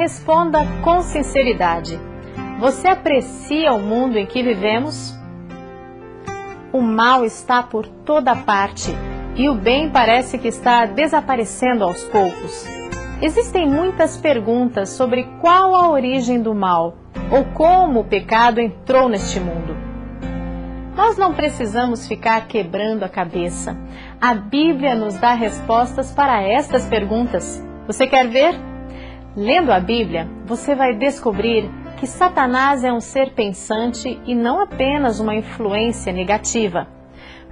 responda com sinceridade. Você aprecia o mundo em que vivemos? O mal está por toda parte e o bem parece que está desaparecendo aos poucos. Existem muitas perguntas sobre qual a origem do mal ou como o pecado entrou neste mundo. Nós não precisamos ficar quebrando a cabeça. A Bíblia nos dá respostas para estas perguntas. Você quer ver? Lendo a Bíblia, você vai descobrir que Satanás é um ser pensante e não apenas uma influência negativa.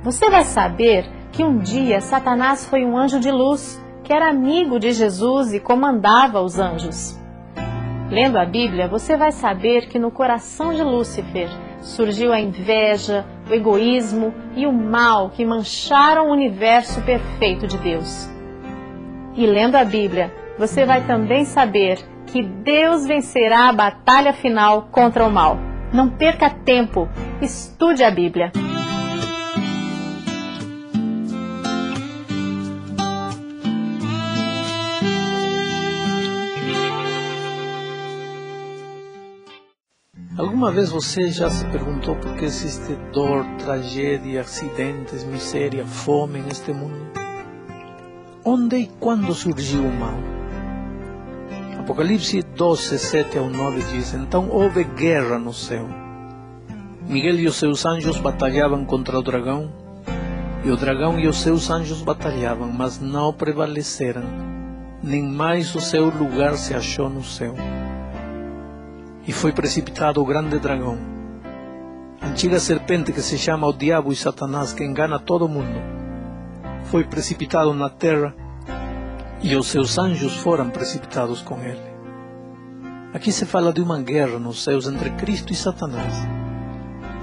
Você vai saber que um dia Satanás foi um anjo de luz, que era amigo de Jesus e comandava os anjos. Lendo a Bíblia, você vai saber que no coração de Lúcifer surgiu a inveja, o egoísmo e o mal que mancharam o universo perfeito de Deus. E lendo a Bíblia, você vai também saber que Deus vencerá a batalha final contra o mal. Não perca tempo, estude a Bíblia. Alguma vez você já se perguntou por que existe dor, tragédia, acidentes, miséria, fome neste mundo? Onde e quando surgiu o mal? Apocalipse 12, 7 ao 9 diz: Então houve guerra no céu. Miguel e os seus anjos batalhavam contra o dragão, e o dragão e os seus anjos batalhavam, mas não prevaleceram, nem mais o seu lugar se achou no céu. E foi precipitado o grande dragão, a antiga serpente que se chama o diabo e Satanás, que engana todo mundo. Foi precipitado na terra, e os seus anjos foram precipitados com ele. Aqui se fala de uma guerra nos céus entre Cristo e Satanás.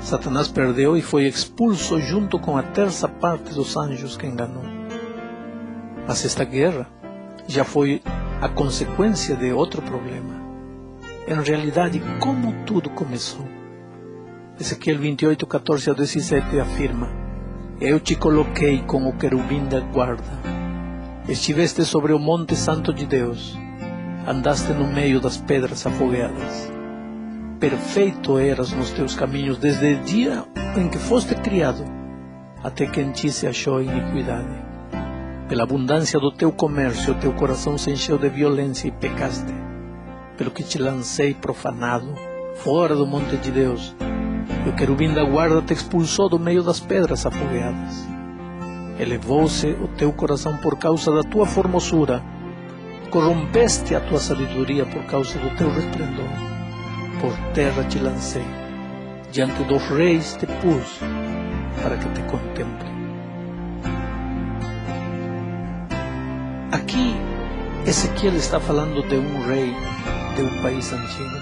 Satanás perdeu e foi expulso junto com a terça parte dos anjos que enganou. Mas esta guerra já foi a consequência de outro problema. Em realidade, como tudo começou? Ezequiel 28, 14 a 17 afirma: Eu te coloquei com o querubim da guarda. Estiveste sobre o monte santo de Deus. Andaste no meio das pedras afogueadas. Perfeito eras nos teus caminhos desde o dia em que foste criado, até que em ti se achou iniquidade. Pela abundância do teu comércio, teu coração se encheu de violência e pecaste. Pelo que te lancei profanado, fora do monte de Deus, e o querubim da guarda te expulsou do meio das pedras afogueadas. Elevou-se o teu coração por causa da tua formosura, corrompeste a tua sabedoria por causa do teu resplendor. Por terra te lancei, diante dos reis te pus, para que te contemple. Aqui, Ezequiel está falando de um rei de um país antigo.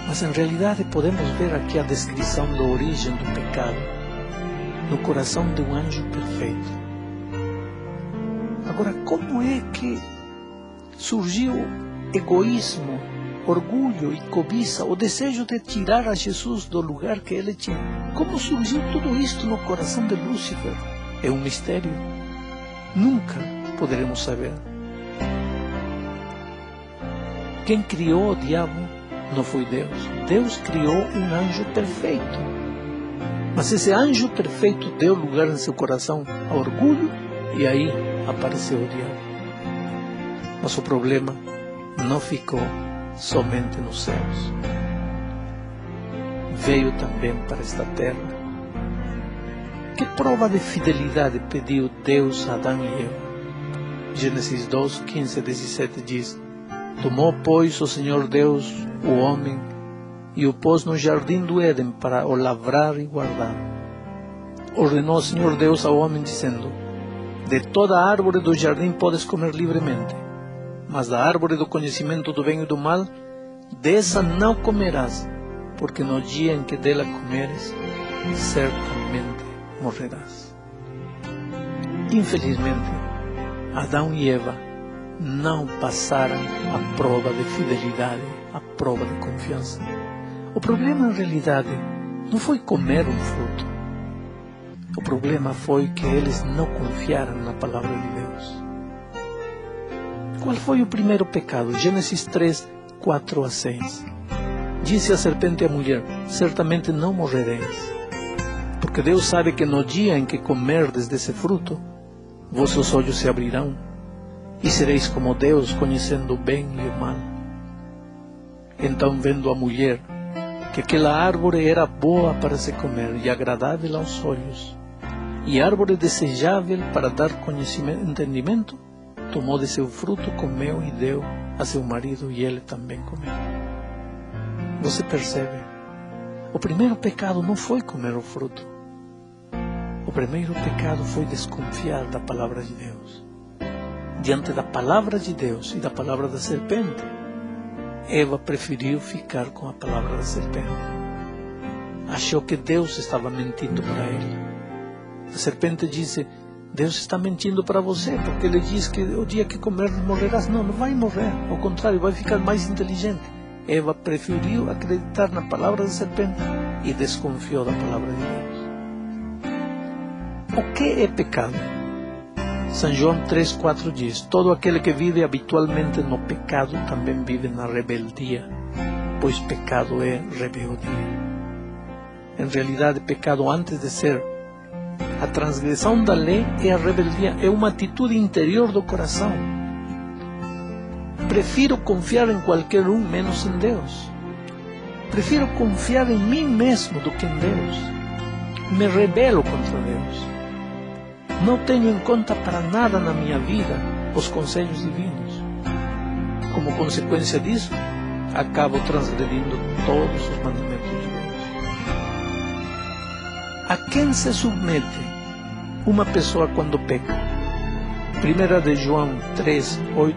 Mas em realidade podemos ver aqui a descrição da origem do pecado no coração de um anjo perfeito. Agora, como é que surgiu egoísmo, orgulho e cobiça, o desejo de tirar a Jesus do lugar que ele tinha? Como surgiu tudo isto no coração de Lúcifer? É um mistério. Nunca poderemos saber. Quem criou o diabo não foi Deus. Deus criou um anjo perfeito. Mas esse anjo perfeito deu lugar em seu coração a orgulho, e aí apareceu o diabo. Mas o problema não ficou somente nos céus. Veio também para esta terra. Que prova de fidelidade pediu Deus a Adão e Eva? Gênesis 2, 15 a 17 diz: Tomou, pois, o Senhor Deus o homem e o pôs no jardim do Éden para o lavrar e guardar. Ordenou o Senhor Deus ao homem, dizendo: De toda a árvore do jardim podes comer livremente, mas da árvore do conhecimento do bem e do mal, dessa não comerás, porque no dia em que dela comeres, certamente morrerás. Infelizmente, Adão e Eva não passaram a prova de fidelidade, a prova de confiança. O problema, em realidade, não foi comer um fruto. O problema foi que eles não confiaram na palavra de Deus. Qual foi o primeiro pecado? Gênesis 3, 4 a 6. Disse a serpente à mulher: certamente não morrereis, porque Deus sabe que no dia em que comerdes desse fruto, vossos olhos se abrirão, e sereis como Deus, conhecendo o bem e o mal. Então, vendo a mulher que aquela árvore era boa para se comer e agradável aos olhos, e árvore desejável para dar conhecimento, entendimento, tomou de seu fruto, comeu e deu a seu marido, e ele também comeu. Você percebe? O primeiro pecado não foi comer o fruto. O primeiro pecado foi desconfiar da palavra de Deus. Diante da palavra de Deus e da palavra da serpente, Eva preferiu ficar com a palavra da serpente. Achou que Deus estava mentindo para ele. A serpente disse: Deus está mentindo para você, porque ele diz que o dia que comer morrerás. Não, não vai morrer, ao contrário, vai ficar mais inteligente. Eva preferiu acreditar na palavra da serpente e desconfiou da palavra de Deus. O que é pecado? São João 3,4 diz: todo aquele que vive habitualmente no pecado também vive na rebeldia, pois pecado é rebeldia. Em realidade, pecado, antes de ser a transgressão da lei, é a rebeldia, é uma atitude interior do coração. Prefiro confiar em qualquer um menos em Deus. Prefiro confiar em mim mesmo do que em Deus. Me rebelo contra Deus. Não tenho em conta para nada na minha vida os conselhos divinos. Como consequência disso, acabo transgredindo todos os mandamentos de Deus. A quem se submete uma pessoa quando peca? 1 de João 3,8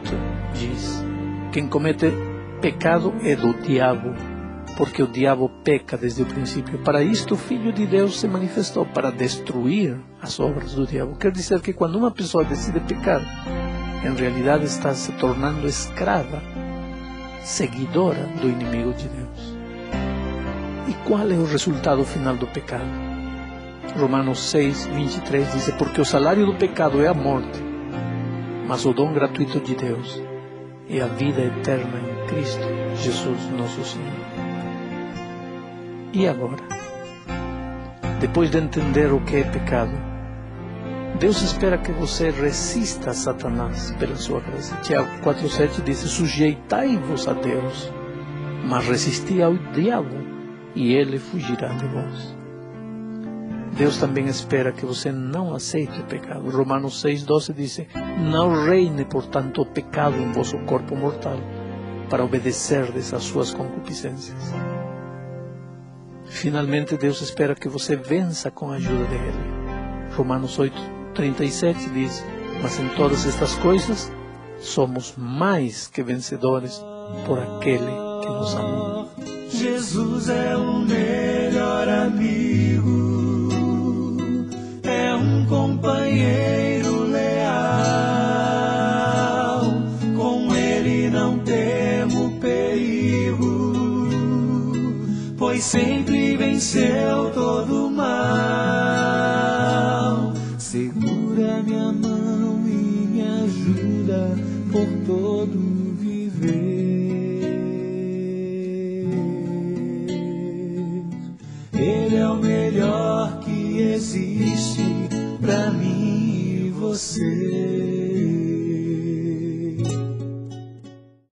diz: quem comete pecado é do diabo, porque o diabo peca desde o princípio. Para isto o Filho de Deus se manifestou, para destruir as obras do diabo. Quer dizer que quando uma pessoa decide pecar, em realidade está se tornando escrava, seguidora do inimigo de Deus. E qual é o resultado final do pecado? Romanos 6:23 diz: porque o salário do pecado é a morte, mas o dom gratuito de Deus é a vida eterna em Cristo Jesus nosso Senhor. E agora, depois de entender o que é pecado, Deus espera que você resista a Satanás pela sua graça. Tiago 4,7 diz: sujeitai-vos a Deus, mas resisti ao diabo, e ele fugirá de vós. Deus também espera que você não aceite o pecado. Romanos 6,12 diz: não reine, portanto, o pecado em vosso corpo mortal, para obedecerdes às suas concupiscências. Finalmente, Deus espera que você vença com a ajuda dele. Romanos 8:37 diz: mas em todas estas coisas somos mais que vencedores por aquele que nos amou. Jesus é o melhor amigo, é um companheiro leal, com ele não temo perigo, pois sempre venceu todo o mal. Segura minha mão e me ajuda por todo viver. Ele é o melhor que existe pra mim e você.